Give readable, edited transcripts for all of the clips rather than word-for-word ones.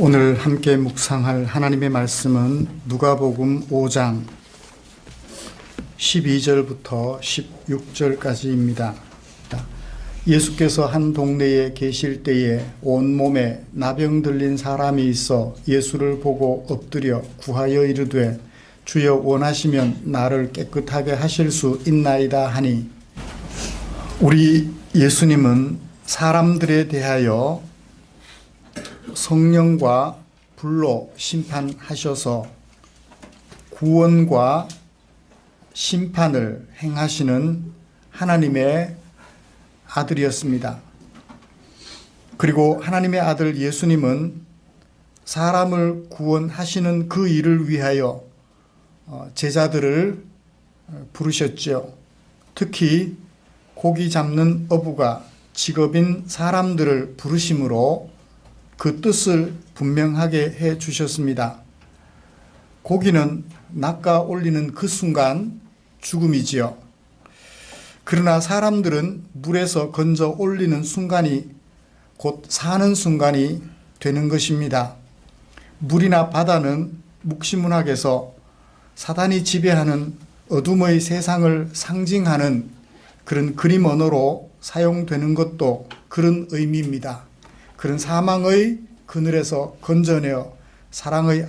오늘 함께 묵상할 하나님의 말씀은 누가복음 5장 12절부터 16절까지입니다. 예수께서 한 동네에 계실 때에 온몸에 나병 들린 사람이 있어 예수를 보고 엎드려 구하여 이르되 주여 원하시면 나를 깨끗하게 하실 수 있나이다 하니, 우리 예수님은 사람들에 대하여 성령과 불로 심판하셔서 구원과 심판을 행하시는 하나님의 아들이었습니다. 그리고 하나님의 아들 예수님은 사람을 구원하시는 그 일을 위하여 제자들을 부르셨죠. 특히 고기 잡는 어부가 직업인 사람들을 부르심으로 그 뜻을 분명하게 해 주셨습니다. 고기는 낚아 올리는 그 순간 죽음이지요. 그러나 사람들은 물에서 건져 올리는 순간이 곧 사는 순간이 되는 것입니다. 물이나 바다는 묵시문학에서 사단이 지배하는 어둠의 세상을 상징하는 그런 그림 언어로 사용되는 것도 그런 의미입니다. 그런 사망의 그늘에서 건져내어 사랑의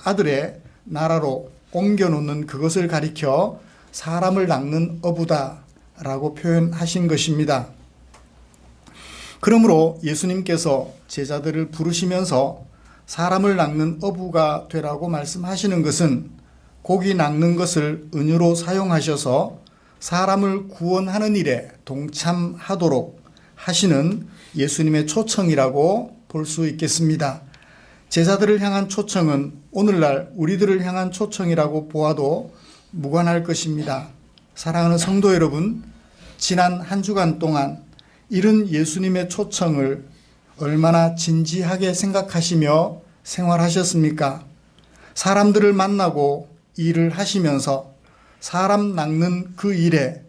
아들의 나라로 옮겨놓는 그것을 가리켜 사람을 낚는 어부다라고 표현하신 것입니다. 그러므로 예수님께서 제자들을 부르시면서 사람을 낚는 어부가 되라고 말씀하시는 것은 고기 낚는 것을 은유로 사용하셔서 사람을 구원하는 일에 동참하도록 하시는 예수님의 초청이라고 볼 수 있겠습니다. 제자들을 향한 초청은 오늘날 우리들을 향한 초청이라고 보아도 무관할 것입니다. 사랑하는 성도 여러분, 지난 한 주간 동안 이런 예수님의 초청을 얼마나 진지하게 생각하시며 생활하셨습니까? 사람들을 만나고 일을 하시면서 사람 낚는 그 일에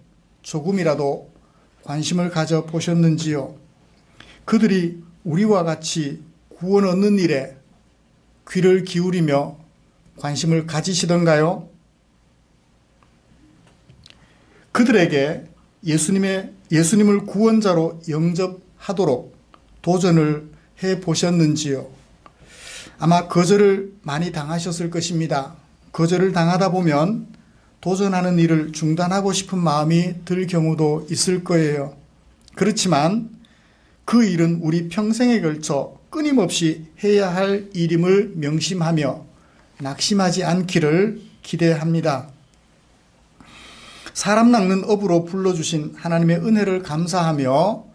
조금이라도 관심을 가져 보셨는지요? 그들이 우리와 같이 구원 얻는 일에 귀를 기울이며 관심을 가지시던가요? 그들에게 예수님을 구원자로 영접하도록 도전을 해 보셨는지요? 아마 거절을 많이 당하셨을 것입니다. 거절을 당하다 보면 도전하는 일을 중단하고 싶은 마음이 들 경우도 있을 거예요. 그렇지만 그 일은 우리 평생에 걸쳐 끊임없이 해야 할 일임을 명심하며 낙심하지 않기를 기대합니다. 사람 낚는 업으로 불러주신 하나님의 은혜를 감사하며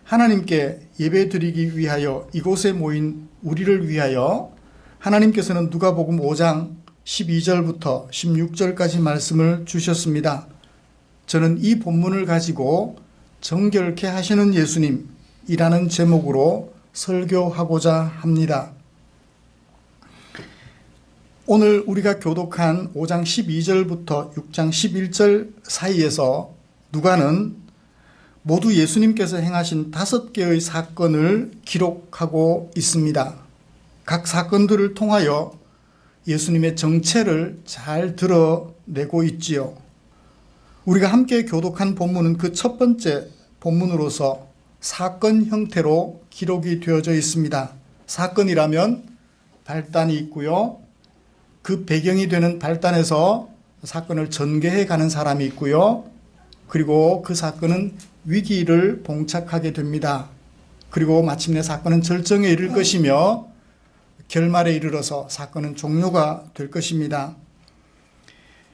하나님께 예배드리기 위하여 이곳에 모인 우리를 위하여 하나님께서는 누가복음 5장 12절부터 16절까지 말씀을 주셨습니다. 저는 이 본문을 가지고 정결케 하시는 예수님이라는 제목으로 설교하고자 합니다. 오늘 우리가 교독한 5장 12절부터 6장 11절 사이에서 누가는 모두 예수님께서 행하신 5개의 사건을 기록하고 있습니다. 각 사건들을 통하여 예수님의 정체를 잘 드러내고 있지요. 우리가 함께 교독한 본문은 그 첫 번째 본문으로서 사건 형태로 기록이 되어져 있습니다. 사건이라면 발단이 있고요. 그 배경이 되는 발단에서 사건을 전개해 가는 사람이 있고요. 그리고 그 사건은 위기를 봉착하게 됩니다. 그리고 마침내 사건은 절정에 이를 것이며 결말에 이르러서 사건은 종료가 될 것입니다.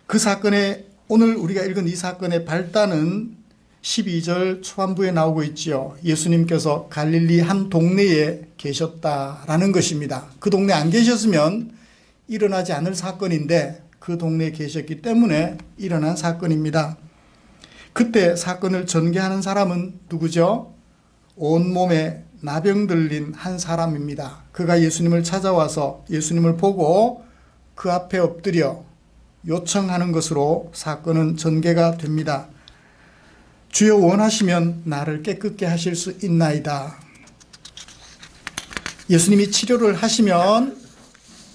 그 사건의 오늘 우리가 읽은 이 사건의 발단은 12절 초반부에 나오고 있지요. 예수님께서 갈릴리 한 동네에 계셨다라는 것입니다. 그 동네에 안 계셨으면 일어나지 않을 사건인데 그 동네에 계셨기 때문에 일어난 사건입니다. 그때 사건을 전개하는 사람은 누구죠? 온몸에 나병 들린 한 사람입니다. 그가 예수님을 찾아와서 예수님을 보고 그 앞에 엎드려 요청하는 것으로 사건은 전개가 됩니다. 주여 원하시면 나를 깨끗게 하실 수 있나이다. 예수님이 치료를 하시면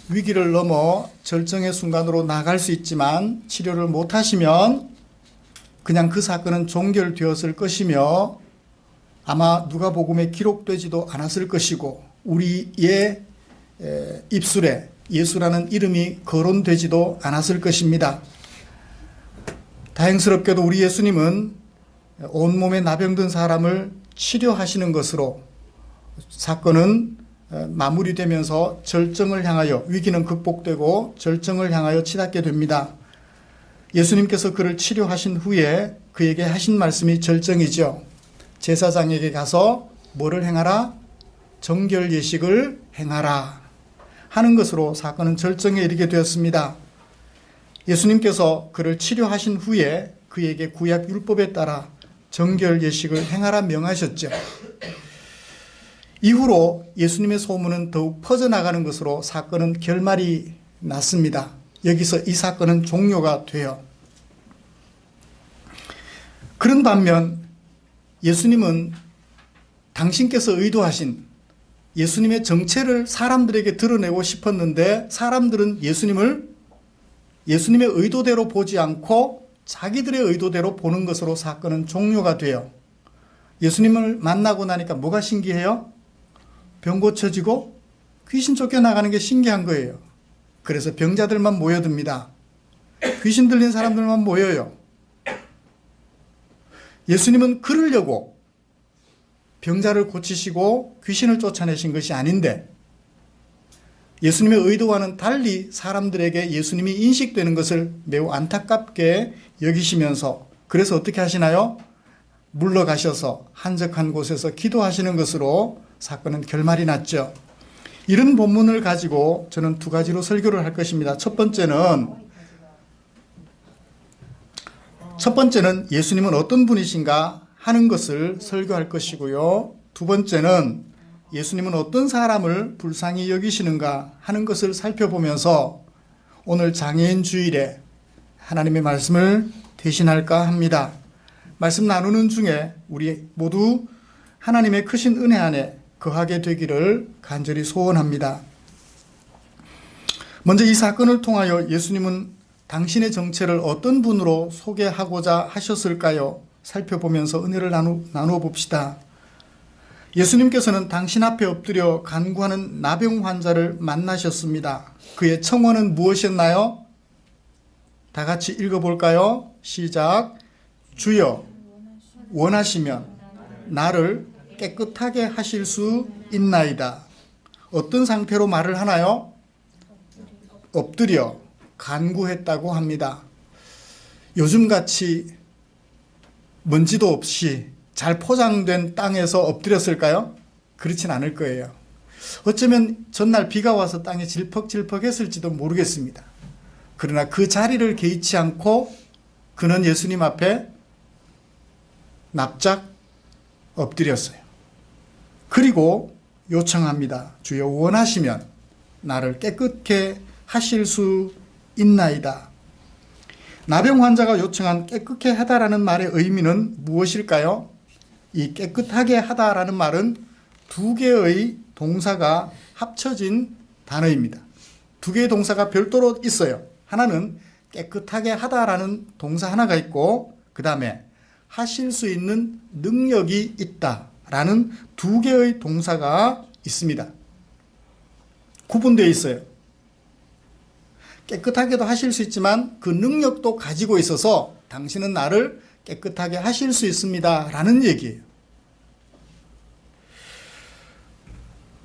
위기를 넘어 절정의 순간으로 나갈 수 있지만 치료를 못하시면 그냥 그 사건은 종결되었을 것이며 아마 누가복음에 기록되지도 않았을 것이고 우리의 입술에 예수라는 이름이 거론되지도 않았을 것입니다. 다행스럽게도 우리 예수님은 온몸에 나병든 사람을 치료하시는 것으로 사건은 마무리되면서 절정을 향하여 위기는 극복되고 절정을 향하여 치닫게 됩니다. 예수님께서 그를 치료하신 후에 그에게 하신 말씀이 절정이죠. 제사장에게 가서 뭐를 행하라? 정결 예식을 행하라 하는 것으로 사건은 절정에 이르게 되었습니다. 예수님께서 그를 치료하신 후에 그에게 구약 율법에 따라 정결 예식을 행하라 명하셨죠. 이후로 예수님의 소문은 더욱 퍼져나가는 것으로 사건은 결말이 났습니다. 여기서 이 사건은 종료가 돼요. 그런 반면 예수님은 당신께서 의도하신 예수님의 정체를 사람들에게 드러내고 싶었는데 사람들은 예수님의 의도대로 보지 않고 자기들의 의도대로 보는 것으로 사건은 종료가 돼요. 예수님을 만나고 나니까 뭐가 신기해요? 병 고쳐지고 귀신 쫓겨나가는 게 신기한 거예요. 그래서 병자들만 모여듭니다. 귀신 들린 사람들만 모여요. 예수님은 그러려고 병자를 고치시고 귀신을 쫓아내신 것이 아닌데 예수님의 의도와는 달리 사람들에게 예수님이 인식되는 것을 매우 안타깝게 여기시면서 그래서 어떻게 하시나요? 물러가셔서 한적한 곳에서 기도하시는 것으로 사건은 결말이 났죠. 이런 본문을 가지고 저는 두 가지로 설교를 할 것입니다. 첫 번째는 예수님은 어떤 분이신가 하는 것을 설교할 것이고요. 두 번째는 예수님은 어떤 사람을 불쌍히 여기시는가 하는 것을 살펴보면서 오늘 장애인 주일에 하나님의 말씀을 대신할까 합니다. 말씀 나누는 중에 우리 모두 하나님의 크신 은혜 안에 거하게 되기를 간절히 소원합니다. 먼저 이 사건을 통하여 예수님은 당신의 정체를 어떤 분으로 소개하고자 하셨을까요? 살펴보면서 은혜를 나누어 봅시다. 예수님께서는 당신 앞에 엎드려 간구하는 나병 환자를 만나셨습니다. 그의 청원은 무엇이었나요? 다 같이 읽어볼까요? 시작. 주여 원하시면 나를 깨끗하게 하실 수 있나이다. 어떤 상태로 말을 하나요? 엎드려 간구했다고 합니다. 요즘같이 먼지도 없이 잘 포장된 땅에서 엎드렸을까요? 그렇진 않을 거예요. 어쩌면 전날 비가 와서 땅이 질퍽질퍽했을지도 모르겠습니다. 그러나 그 자리를 개의치 않고 그는 예수님 앞에 납작 엎드렸어요. 그리고 요청합니다. 주여 원하시면 나를 깨끗게 하실 수 있나이다. 나병 환자가 요청한 깨끗게 하다라는 말의 의미는 무엇일까요? 이 깨끗하게 하다라는 말은 두 개의 동사가 합쳐진 단어입니다. 두 개의 동사가 별도로 있어요. 하나는 깨끗하게 하다라는 동사 하나가 있고 그 다음에 하실 수 있는 능력이 있다라는 두 개의 동사가 있습니다. 구분되어 있어요. 깨끗하게도 하실 수 있지만 그 능력도 가지고 있어서 당신은 나를 깨끗하게 하실 수 있습니다 라는 얘기예요.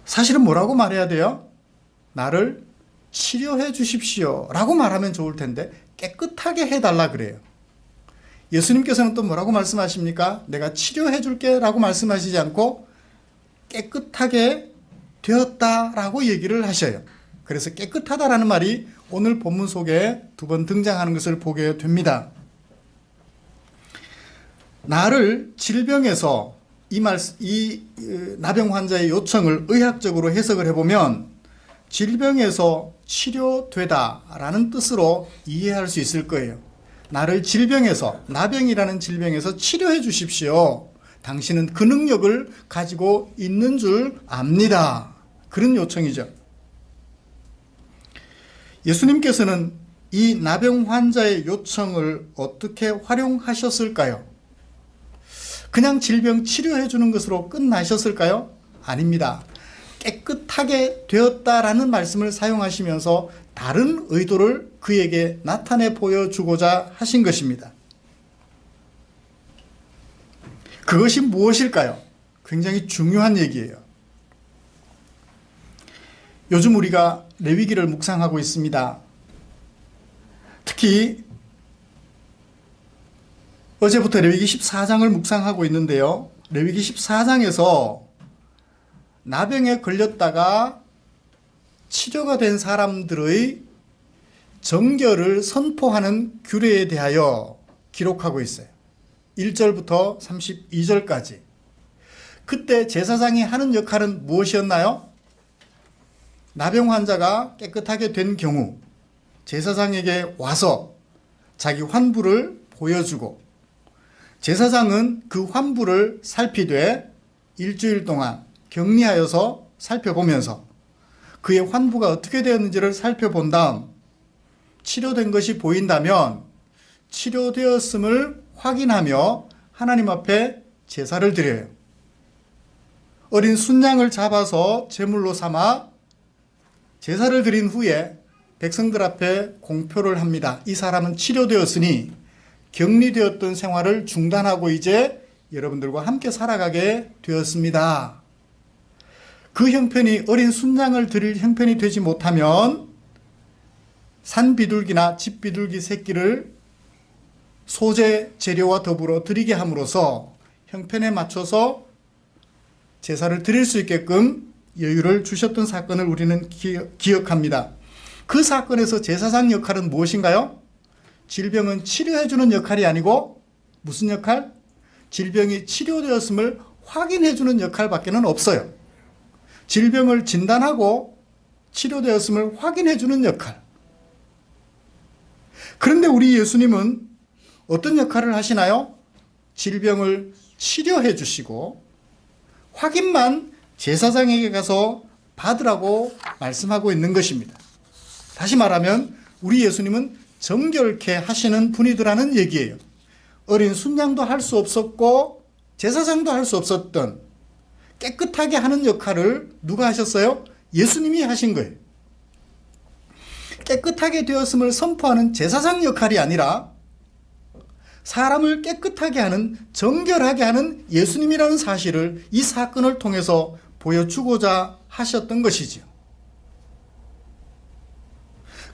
사실은 뭐라고 말해야 돼요? 나를 치료해 주십시오 라고 말하면 좋을 텐데 깨끗하게 해달라 그래요. 예수님께서는 또 뭐라고 말씀하십니까? 내가 치료해 줄게 라고 말씀하시지 않고 깨끗하게 되었다라고 얘기를 하셔요. 그래서 깨끗하다라는 말이 오늘 본문 속에 두 번 등장하는 것을 보게 됩니다. 나를 질병에서 이 나병 환자의 요청을 의학적으로 해석을 해보면 질병에서 치료되다라는 뜻으로 이해할 수 있을 거예요. 나를 질병에서, 나병이라는 질병에서 치료해 주십시오. 당신은 그 능력을 가지고 있는 줄 압니다. 그런 요청이죠. 예수님께서는 이 나병 환자의 요청을 어떻게 활용하셨을까요? 그냥 질병 치료해 주는 것으로 끝나셨을까요? 아닙니다. 깨끗하게 되었다라는 말씀을 사용하시면서 다른 의도를 그에게 나타내 보여주고자 하신 것입니다. 그것이 무엇일까요? 굉장히 중요한 얘기예요. 요즘 우리가 레위기를 묵상하고 있습니다. 특히 어제부터 레위기 14장을 묵상하고 있는데요. 레위기 14장에서 나병에 걸렸다가 치료가 된 사람들의 정결을 선포하는 규례에 대하여 기록하고 있어요. 1절부터 32절까지. 그때 제사장이 하는 역할은 무엇이었나요? 나병 환자가 깨끗하게 된 경우 제사장에게 와서 자기 환부를 보여주고 제사장은 그 환부를 살피되 일주일 동안 격리하여서 살펴보면서 그의 환부가 어떻게 되었는지를 살펴본 다음 치료된 것이 보인다면 치료되었음을 확인하며 하나님 앞에 제사를 드려요. 어린 순양을 잡아서 제물로 삼아 제사를 드린 후에 백성들 앞에 공표를 합니다. 이 사람은 치료되었으니 격리되었던 생활을 중단하고 이제 여러분들과 함께 살아가게 되었습니다. 그 형편이 어린 순양을 드릴 형편이 되지 못하면 산비둘기나 집비둘기 새끼를 소재 재료와 더불어 드리게 함으로써 형편에 맞춰서 제사를 드릴 수 있게끔 여유를 주셨던 사건을 우리는 기억합니다. 그 사건에서 제사장 역할은 무엇인가요? 질병은 치료해주는 역할이 아니고 무슨 역할? 질병이 치료되었음을 확인해주는 역할밖에는 없어요. 질병을 진단하고 치료되었음을 확인해주는 역할. 그런데 우리 예수님은 어떤 역할을 하시나요? 질병을 치료해 주시고 확인만 제사장에게 가서 받으라고 말씀하고 있는 것입니다. 다시 말하면 우리 예수님은 정결케 하시는 분이더라는 얘기예요. 어린 순양도 할 수 없었고 제사장도 할 수 없었던 깨끗하게 하는 역할을 누가 하셨어요? 예수님이 하신 거예요. 깨끗하게 되었음을 선포하는 제사장 역할이 아니라 사람을 깨끗하게 하는, 정결하게 하는 예수님이라는 사실을 이 사건을 통해서 보여주고자 하셨던 것이지요.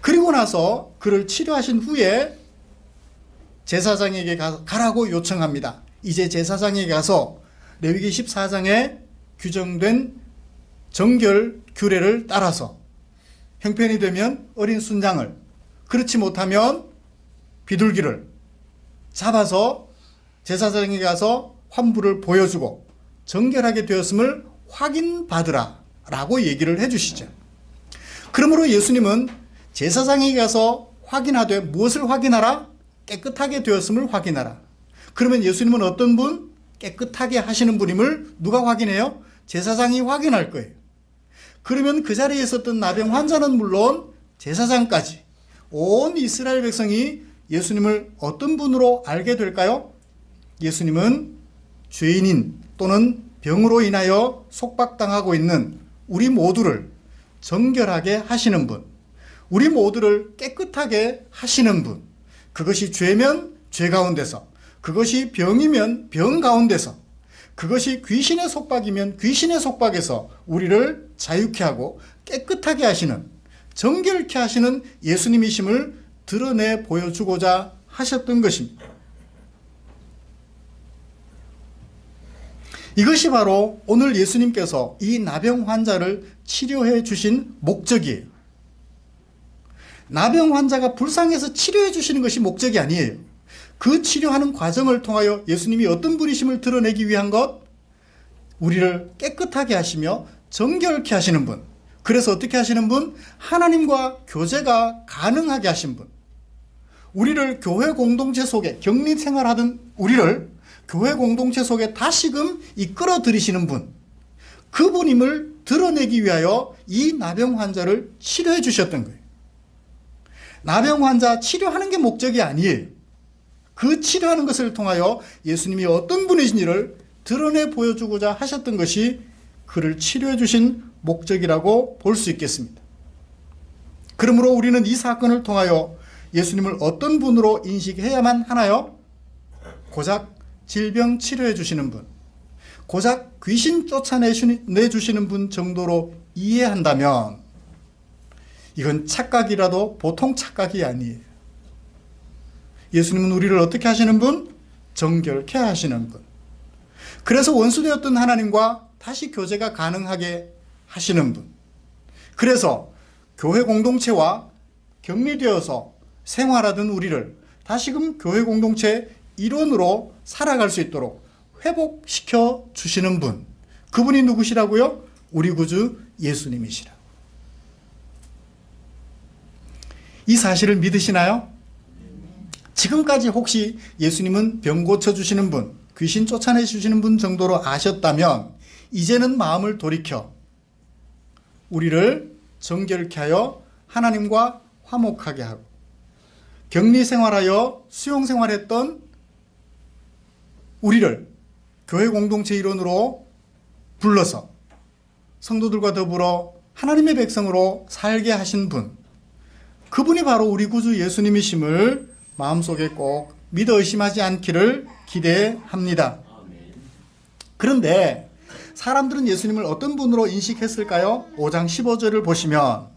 그리고 나서 그를 치료하신 후에 제사장에게 가라고 요청합니다. 이제 제사장에게 가서 레위기 14장에 규정된 정결 규례를 따라서 형편이 되면 어린 순장을, 그렇지 못하면 비둘기를 잡아서 제사장에게 가서 환부를 보여주고 정결하게 되었음을 확인받으라 라고 얘기를 해주시죠. 그러므로 예수님은 제사장에게 가서 확인하되 무엇을 확인하라? 깨끗하게 되었음을 확인하라. 그러면 예수님은 어떤 분? 깨끗하게 하시는 분임을 누가 확인해요? 제사장이 확인할 거예요. 그러면 그 자리에 있었던 나병 환자는 물론 제사장까지 온 이스라엘 백성이 예수님을 어떤 분으로 알게 될까요? 예수님은 죄인인 또는 병으로 인하여 속박당하고 있는 우리 모두를 정결하게 하시는 분, 우리 모두를 깨끗하게 하시는 분, 그것이 죄면 죄 가운데서, 그것이 병이면 병 가운데서, 그것이 귀신의 속박이면 귀신의 속박에서 우리를 자유케 하고 깨끗하게 하시는, 정결케 하시는 예수님이심을 드러내 보여주고자 하셨던 것입니다. 이것이 바로 오늘 예수님께서 이 나병 환자를 치료해 주신 목적이에요. 나병 환자가 불쌍해서 치료해 주시는 것이 목적이 아니에요. 그 치료하는 과정을 통하여 예수님이 어떤 분이심을 드러내기 위한 것? 우리를 깨끗하게 하시며 정결케 하시는 분. 그래서 어떻게 하시는 분? 하나님과 교제가 가능하게 하신 분. 우리를 교회 공동체 속에, 격리 생활하던 우리를 교회 공동체 속에 다시금 이끌어 들이시는 분. 그분임을 드러내기 위하여 이 나병 환자를 치료해 주셨던 거예요. 나병 환자 치료하는 게 목적이 아니에요. 그 치료하는 것을 통하여 예수님이 어떤 분이신지를 드러내 보여주고자 하셨던 것이 그를 치료해 주신 목적이라고 볼 수 있겠습니다. 그러므로 우리는 이 사건을 통하여 예수님을 어떤 분으로 인식해야만 하나요? 고작 질병 치료해 주시는 분, 고작 귀신 쫓아내주시는 분 정도로 이해한다면 이건 착각이라도 보통 착각이 아니에요. 예수님은 우리를 어떻게 하시는 분? 정결케 하시는 분. 그래서 원수되었던 하나님과 다시 교제가 가능하게 하시는 분. 그래서 교회 공동체와 격리되어서 생활하던 우리를 다시금 교회 공동체 일원으로 살아갈 수 있도록 회복시켜 주시는 분. 그분이 누구시라고요? 우리 구주 예수님이시라. 이 사실을 믿으시나요? 지금까지 혹시 예수님은 병 고쳐주시는 분, 귀신 쫓아내주시는 분 정도로 아셨다면 이제는 마음을 돌이켜 우리를 정결케 하여 하나님과 화목하게 하고 격리 생활하여 수용 생활했던 우리를 교회 공동체 일원으로 불러서 성도들과 더불어 하나님의 백성으로 살게 하신 분, 그분이 바로 우리 구주 예수님이심을 마음속에 꼭 믿어 의심하지 않기를 기대합니다. 그런데 사람들은 예수님을 어떤 분으로 인식했을까요? 5장 15절을 보시면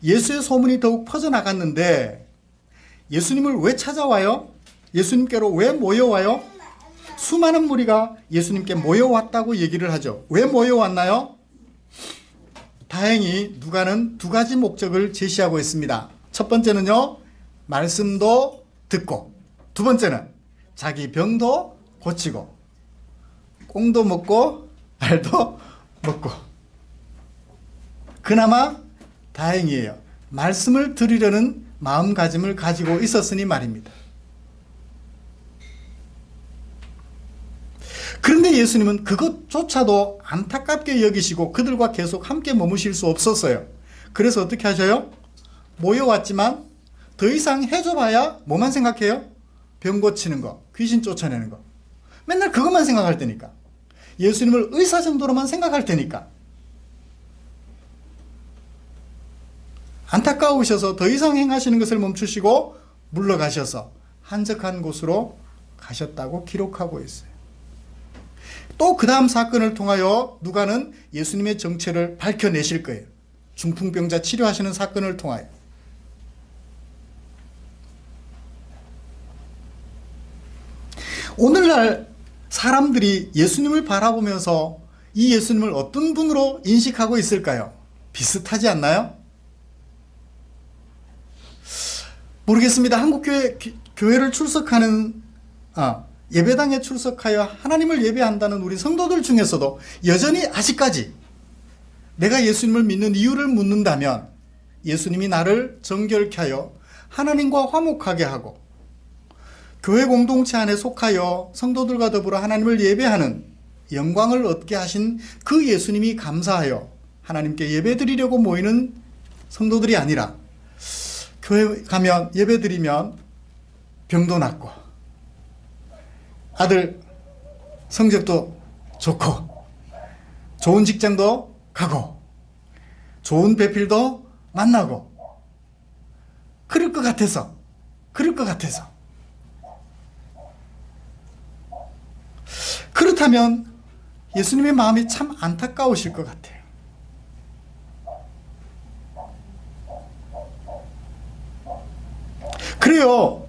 예수의 소문이 더욱 퍼져나갔는데 예수님을 왜 찾아와요? 예수님께로 왜 모여와요? 수많은 무리가 예수님께 모여왔다고 얘기를 하죠. 왜 모여왔나요? 다행히 누가는 두 가지 목적을 제시하고 있습니다. 첫 번째는요, 말씀도 듣고, 두 번째는 자기 병도 고치고, 꽁도 먹고 알도 먹고. 그나마 다행이에요. 말씀을 들으려는 마음가짐을 가지고 있었으니 말입니다. 그런데 예수님은 그것조차도 안타깝게 여기시고 그들과 계속 함께 머무실 수 없었어요. 그래서 어떻게 하셔요? 모여왔지만 더 이상 해줘봐야 뭐만 생각해요? 병 고치는 거, 귀신 쫓아내는 거. 맨날 그것만 생각할 테니까. 예수님을 의사 정도로만 생각할 테니까. 안타까우셔서 더 이상 행하시는 것을 멈추시고 물러가셔서 한적한 곳으로 가셨다고 기록하고 있어요. 또 그 다음 사건을 통하여 누가는 예수님의 정체를 밝혀내실 거예요. 중풍병자 치료하시는 사건을 통하여. 오늘날 사람들이 예수님을 바라보면서 이 예수님을 어떤 분으로 인식하고 있을까요? 비슷하지 않나요? 모르겠습니다. 한국교회를 출석하는 예배당에 출석하여 하나님을 예배한다는 우리 성도들 중에서도 여전히 아직까지 내가 예수님을 믿는 이유를 묻는다면 예수님이 나를 정결케 하여 하나님과 화목하게 하고 교회 공동체 안에 속하여 성도들과 더불어 하나님을 예배하는 영광을 얻게 하신 그 예수님이 감사하여 하나님께 예배드리려고 모이는 성도들이 아니라 교회 가면 예배드리면 병도 낫고 아들 성적도 좋고 좋은 직장도 가고 좋은 배필도 만나고 그럴 것 같아서 그렇다면 예수님의 마음이 참 안타까우실 것 같아요. 그래요.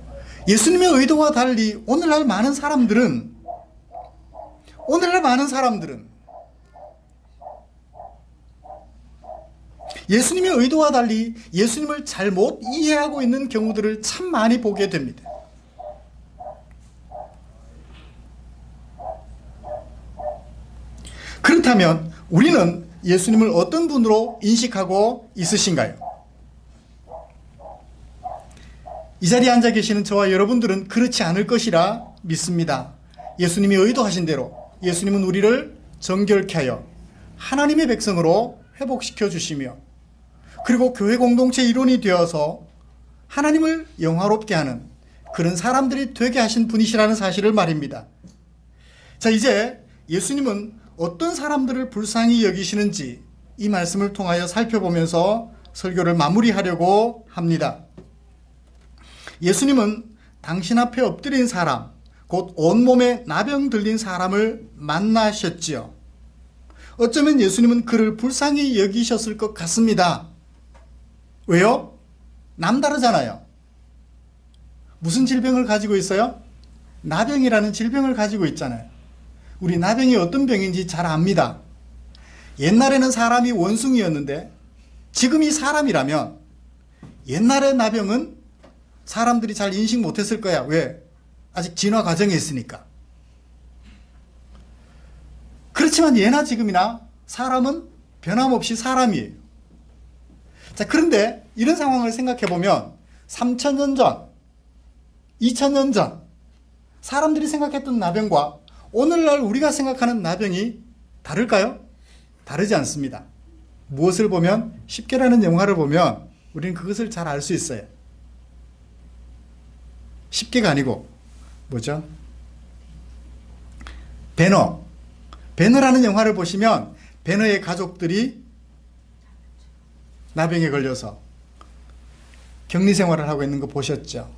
예수님의 의도와 달리 오늘날 많은 사람들은 예수님의 의도와 달리 예수님을 잘못 이해하고 있는 경우들을 참 많이 보게 됩니다. 그렇다면 우리는 예수님을 어떤 분으로 인식하고 있으신가요? 이 자리에 앉아 계시는 저와 여러분들은 그렇지 않을 것이라 믿습니다. 예수님이 의도하신 대로 예수님은 우리를 정결케 하여 하나님의 백성으로 회복시켜 주시며 그리고 교회 공동체 일원이 되어서 하나님을 영화롭게 하는 그런 사람들이 되게 하신 분이시라는 사실을 말입니다. 자, 이제 예수님은 어떤 사람들을 불쌍히 여기시는지 이 말씀을 통하여 살펴보면서 설교를 마무리하려고 합니다. 예수님은 당신 앞에 엎드린 사람, 곧 온몸에 나병 들린 사람을 만나셨지요. 어쩌면 예수님은 그를 불쌍히 여기셨을 것 같습니다. 왜요? 남다르잖아요. 무슨 질병을 가지고 있어요? 나병이라는 질병을 가지고 있잖아요. 우리 나병이 어떤 병인지 잘 압니다. 옛날에는 사람이 원숭이였는데 지금이 사람이라면 옛날의 나병은 사람들이 잘 인식 못했을 거야. 왜? 아직 진화 과정에 있으니까. 그렇지만 예나 지금이나 사람은 변함없이 사람이에요. 자, 그런데 이런 상황을 생각해 보면 3000년 전, 2000년 전 사람들이 생각했던 나병과 오늘날 우리가 생각하는 나병이 다를까요? 다르지 않습니다. 무엇을 보면? 십계라는 영화를 보면 우리는 그것을 잘 알 수 있어요. 십계가 아니고 뭐죠? 배너. 배너라는 영화를 보시면 배너의 가족들이 나병에 걸려서 격리 생활을 하고 있는 거 보셨죠?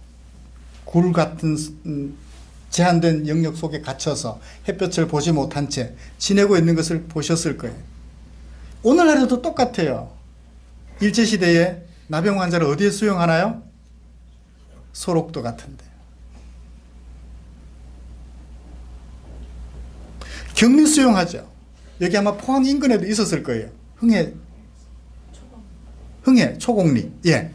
굴 같은 제한된 영역 속에 갇혀서 햇볕을 보지 못한 채 지내고 있는 것을 보셨을 거예요. 오늘날에도 똑같아요. 일제시대에 나병 환자를 어디에 수용하나요? 소록도 같은데. 격리 수용하죠. 여기 아마 포항 인근에도 있었을 거예요. 흥해 초곡리. 예.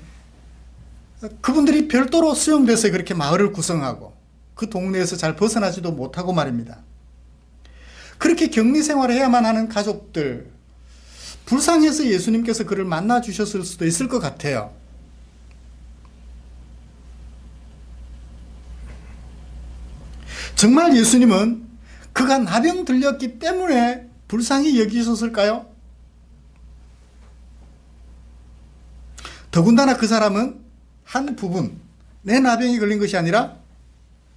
그분들이 별도로 수용돼서 그렇게 마을을 구성하고 그 동네에서 잘 벗어나지도 못하고 말입니다. 그렇게 격리 생활을 해야만 하는 가족들, 불쌍해서 예수님께서 그를 만나 주셨을 수도 있을 것 같아요. 정말 예수님은 그가 나병 들렸기 때문에 불쌍히 여기셨을까요? 더군다나 그 사람은 한 부분, 내 나병이 걸린 것이 아니라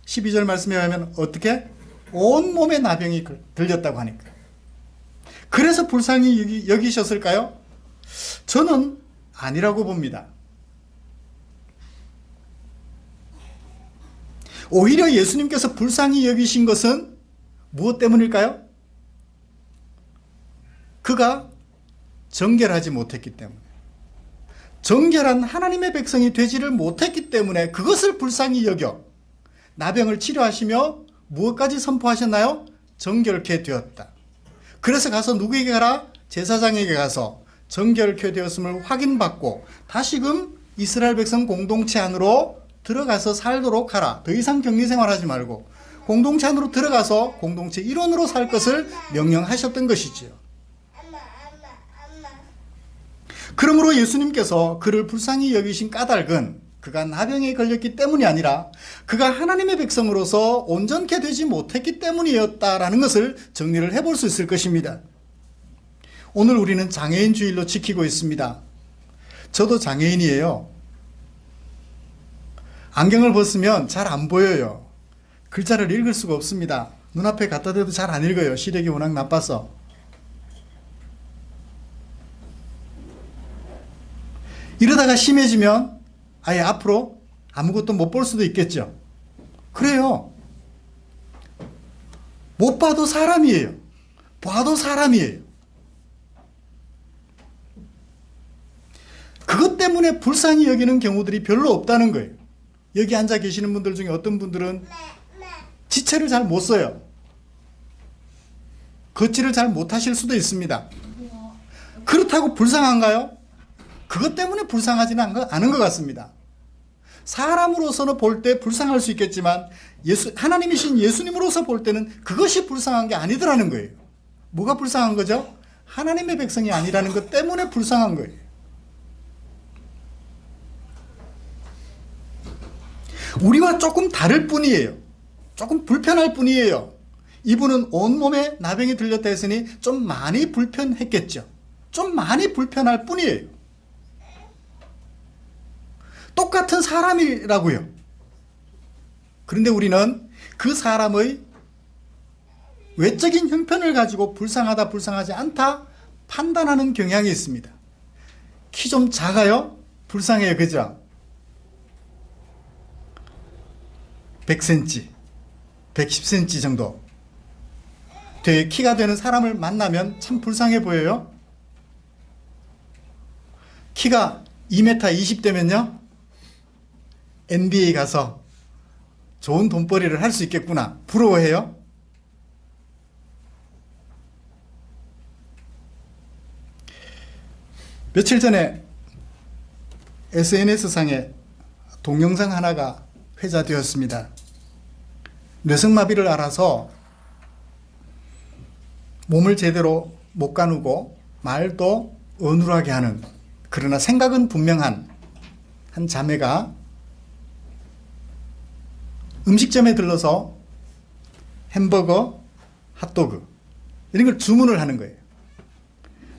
12절 말씀에 하면 어떻게? 온몸에 나병이 들렸다고 하니까. 그래서 불쌍히 여기셨을까요? 저는 아니라고 봅니다. 오히려 예수님께서 불쌍히 여기신 것은 무엇 때문일까요? 그가 정결하지 못했기 때문에, 정결한 하나님의 백성이 되지를 못했기 때문에 그것을 불쌍히 여겨 나병을 치료하시며 무엇까지 선포하셨나요? 정결케 되었다. 그래서 가서 누구에게 가라? 제사장에게 가서 정결케 되었음을 확인받고 다시금 이스라엘 백성 공동체 안으로 들어가서 살도록 하라. 더 이상 격리 생활하지 말고 공동체 안으로 들어가서 공동체 일원으로 살 것을 명령하셨던 것이지요. 그러므로 예수님께서 그를 불쌍히 여기신 까닭은 그가 나병에 걸렸기 때문이 아니라 그가 하나님의 백성으로서 온전케 되지 못했기 때문이었다라는 것을 정리를 해볼 수 있을 것입니다. 오늘 우리는 장애인 주일로 지키고 있습니다. 저도 장애인이에요. 안경을 벗으면 잘 안 보여요. 글자를 읽을 수가 없습니다. 눈앞에 갖다 대도 잘 안 읽어요. 시력이 워낙 나빠서. 이러다가 심해지면 아예 앞으로 아무것도 못 볼 수도 있겠죠. 그래요. 못 봐도 사람이에요. 봐도 사람이에요. 그것 때문에 불쌍히 여기는 경우들이 별로 없다는 거예요. 여기 앉아 계시는 분들 중에 어떤 분들은 지체를 잘 못 써요. 걷지를 잘 못하실 수도 있습니다. 그렇다고 불쌍한가요? 그것 때문에 불쌍하지는 않은 것 같습니다. 사람으로서는 볼 때 불쌍할 수 있겠지만 하나님이신 예수님으로서 볼 때는 그것이 불쌍한 게 아니더라는 거예요. 뭐가 불쌍한 거죠? 하나님의 백성이 아니라는 것 때문에 불쌍한 거예요. 우리와 조금 다를 뿐이에요. 조금 불편할 뿐이에요. 이분은 온몸에 나병이 들렸다 했으니 좀 많이 불편했겠죠. 좀 많이 불편할 뿐이에요. 똑같은 사람이라고요. 그런데 우리는 그 사람의 외적인 형편을 가지고 불쌍하다 불쌍하지 않다 판단하는 경향이 있습니다. 키 좀 작아요? 불쌍해요. 그죠? 100cm, 110cm 정도 되게 키가 되는 사람을 만나면 참 불쌍해 보여요. 키가 2m 20 되면요, NBA 가서 좋은 돈벌이를 할 수 있겠구나. 부러워해요. 며칠 전에 SNS상에 동영상 하나가 회자되었습니다. 뇌성마비를 앓아서 몸을 제대로 못 가누고 말도 어눌하게 하는, 그러나 생각은 분명한 한 자매가 음식점에 들러서 햄버거, 핫도그 이런 걸 주문을 하는 거예요.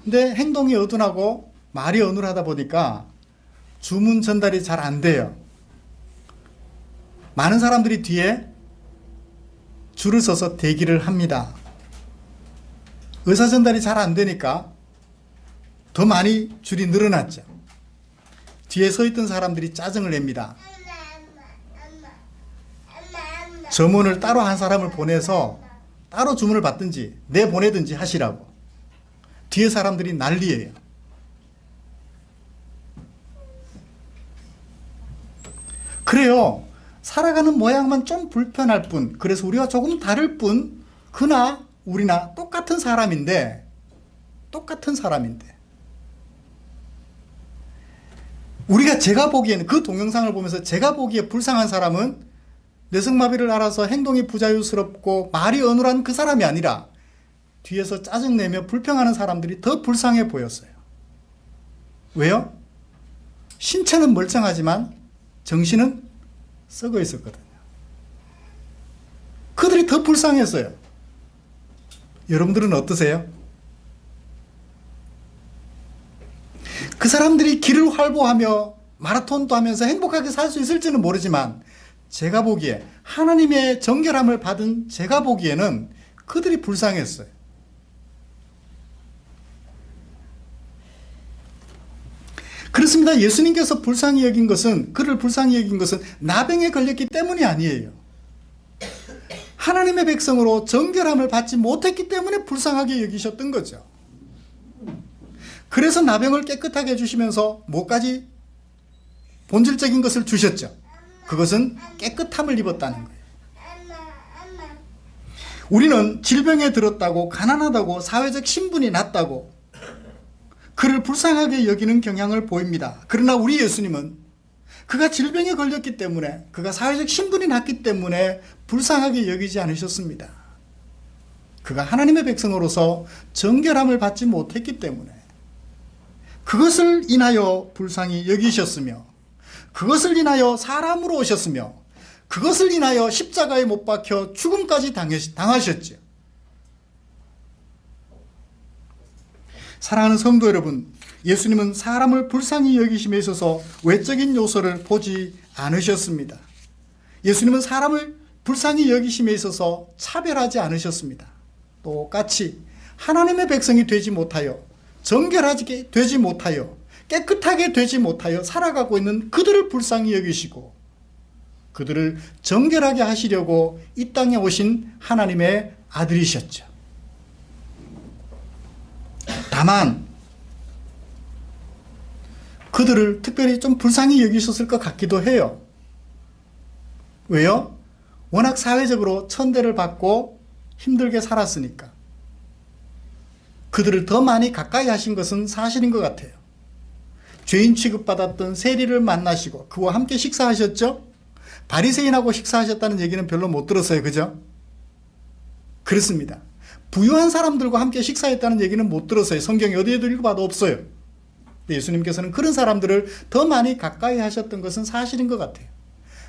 근데 행동이 어둔하고 말이 어눌하다 보니까 주문 전달이 잘 안 돼요. 많은 사람들이 뒤에 줄을 서서 대기를 합니다. 의사 전달이 잘 안 되니까 더 많이 줄이 늘어났죠. 뒤에 서 있던 사람들이 짜증을 냅니다. 점원을 따로 한 사람을 보내서 따로 주문을 받든지 내보내든지 하시라고. 뒤에 사람들이 난리예요. 그래요. 살아가는 모양만 좀 불편할 뿐, 그래서 우리와 조금 다를 뿐, 그나 우리나 똑같은 사람인데 제가 보기에는, 그 동영상을 보면서 제가 보기에 불쌍한 사람은 뇌성마비를 앓아서 행동이 부자유스럽고 말이 어눌한 그 사람이 아니라 뒤에서 짜증내며 불평하는 사람들이 더 불쌍해 보였어요. 왜요? 신체는 멀쩡하지만 정신은 썩어 있었거든요. 그들이 더 불쌍했어요. 여러분들은 어떠세요? 그 사람들이 길을 활보하며 마라톤도 하면서 행복하게 살 수 있을지는 모르지만, 제가 보기에, 하나님의 정결함을 받은 제가 보기에는 그들이 불쌍했어요. 그렇습니다. 예수님께서 불쌍히 여긴 것은, 그를 불쌍히 여긴 것은 나병에 걸렸기 때문이 아니에요. 하나님의 백성으로 정결함을 받지 못했기 때문에 불쌍하게 여기셨던 거죠. 그래서 나병을 깨끗하게 해주시면서 뭐까지 본질적인 것을 주셨죠. 그것은 깨끗함을 입었다는 거예요. 우리는 질병에 들었다고, 가난하다고, 사회적 신분이 낮다고 그를 불쌍하게 여기는 경향을 보입니다. 그러나 우리 예수님은 그가 질병에 걸렸기 때문에, 그가 사회적 신분이 낮기 때문에 불쌍하게 여기지 않으셨습니다. 그가 하나님의 백성으로서 정결함을 받지 못했기 때문에 그것을 인하여 불쌍히 여기셨으며, 그것을 인하여 사람으로 오셨으며, 그것을 인하여 십자가에 못 박혀 죽음까지 당하셨죠. 사랑하는 성도 여러분, 예수님은 사람을 불쌍히 여기심에 있어서 외적인 요소를 보지 않으셨습니다. 예수님은 사람을 불쌍히 여기심에 있어서 차별하지 않으셨습니다. 똑같이 하나님의 백성이 되지 못하여, 정결하게 되지 못하여, 깨끗하게 되지 못하여 살아가고 있는 그들을 불쌍히 여기시고, 그들을 정결하게 하시려고 이 땅에 오신 하나님의 아들이셨죠. 다만 그들을 특별히 좀 불쌍히 여기셨을 것 같기도 해요. 왜요? 워낙 사회적으로 천대를 받고 힘들게 살았으니까. 그들을 더 많이 가까이 하신 것은 사실인 것 같아요. 죄인 취급받았던 세리를 만나시고 그와 함께 식사하셨죠? 바리새인하고 식사하셨다는 얘기는 별로 못 들었어요. 그죠? 그렇습니다. 부유한 사람들과 함께 식사했다는 얘기는 못 들었어요. 성경에 어디에도 읽어봐도 없어요. 예수님께서는 그런 사람들을 더 많이 가까이 하셨던 것은 사실인 것 같아요.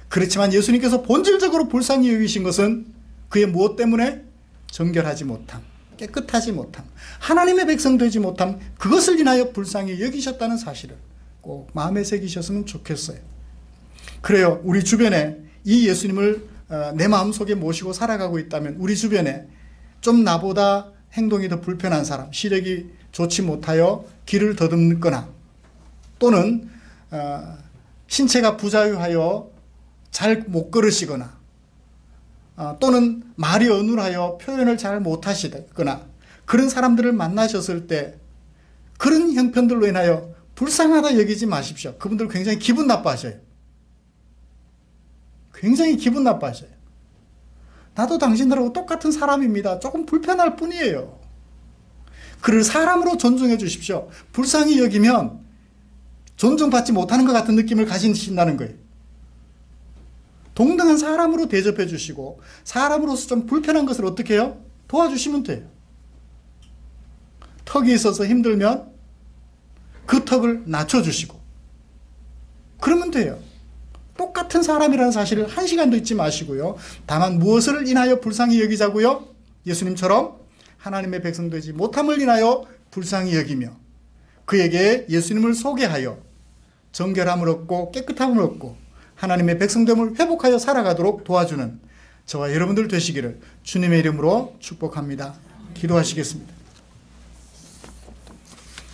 그렇지만 예수님께서 본질적으로 불쌍히 여기신 것은 그의 무엇 때문에? 정결하지 못함, 깨끗하지 못함, 하나님의 백성 되지 못함, 그것을 인하여 불쌍히 여기셨다는 사실을 꼭 마음에 새기셨으면 좋겠어요. 그래요. 우리 주변에 이 예수님을 내 마음속에 모시고 살아가고 있다면 우리 주변에 좀 나보다 행동이 더 불편한 사람, 시력이 좋지 못하여 길을 더듬거나 또는 신체가 부자유하여 잘 못 걸으시거나 또는 말이 어눌하여 표현을 잘 못하시거나 그런 사람들을 만나셨을 때 그런 형편들로 인하여 불쌍하다 여기지 마십시오. 그분들 굉장히 기분 나빠하셔요. 굉장히 기분 나빠하셔요. 나도 당신들하고 똑같은 사람입니다. 조금 불편할 뿐이에요. 그를 사람으로 존중해 주십시오. 불쌍히 여기면 존중받지 못하는 것 같은 느낌을 가지신다는 거예요. 동등한 사람으로 대접해 주시고 사람으로서 좀 불편한 것을 어떻게 해요? 도와주시면 돼요. 턱이 있어서 힘들면 그 턱을 낮춰주시고 그러면 돼요. 똑같은 사람이라는 사실을 한 시간도 잊지 마시고요. 다만 무엇을 인하여 불쌍히 여기자고요? 예수님처럼 하나님의 백성 되지 못함을 인하여 불쌍히 여기며 그에게 예수님을 소개하여 정결함을 얻고 깨끗함을 얻고 하나님의 백성됨을 회복하여 살아가도록 도와주는 저와 여러분들 되시기를 주님의 이름으로 축복합니다. 기도하시겠습니다.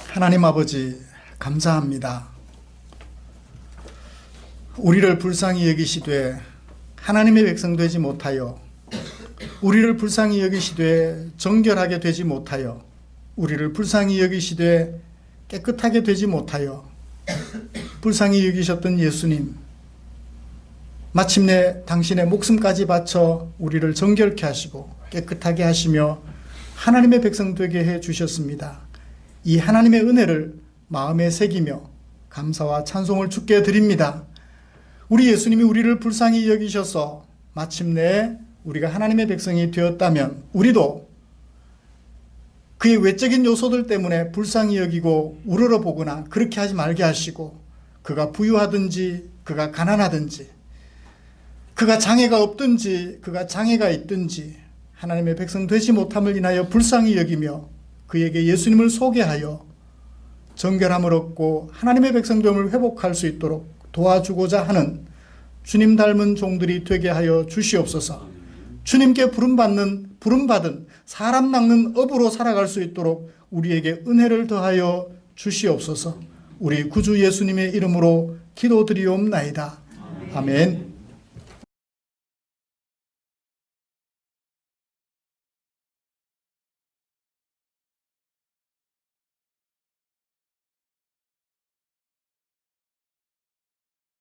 하나님 아버지 감사합니다. 우리를 불쌍히 여기시되 하나님의 백성 되지 못하여 우리를 불쌍히 여기시되 정결하게 되지 못하여 우리를 불쌍히 여기시되 깨끗하게 되지 못하여 불쌍히 여기셨던 예수님, 마침내 당신의 목숨까지 바쳐 우리를 정결케 하시고 깨끗하게 하시며 하나님의 백성 되게 해 주셨습니다. 이 하나님의 은혜를 마음에 새기며 감사와 찬송을 주께 드립니다. 우리 예수님이 우리를 불쌍히 여기셔서 마침내 우리가 하나님의 백성이 되었다면 우리도 그의 외적인 요소들 때문에 불쌍히 여기고 우러러보거나 그렇게 하지 말게 하시고 그가 부유하든지 그가 가난하든지 그가 장애가 없든지 그가 장애가 있든지 하나님의 백성 되지 못함을 인하여 불쌍히 여기며 그에게 예수님을 소개하여 정결함을 얻고 하나님의 백성됨을 회복할 수 있도록 도와주고자 하는 주님 닮은 종들이 되게 하여 주시옵소서. 주님께 부름받은 사람 낚는 업으로 살아갈 수 있도록 우리에게 은혜를 더하여 주시옵소서. 우리 구주 예수님의 이름으로 기도드리옵나이다. 아멘.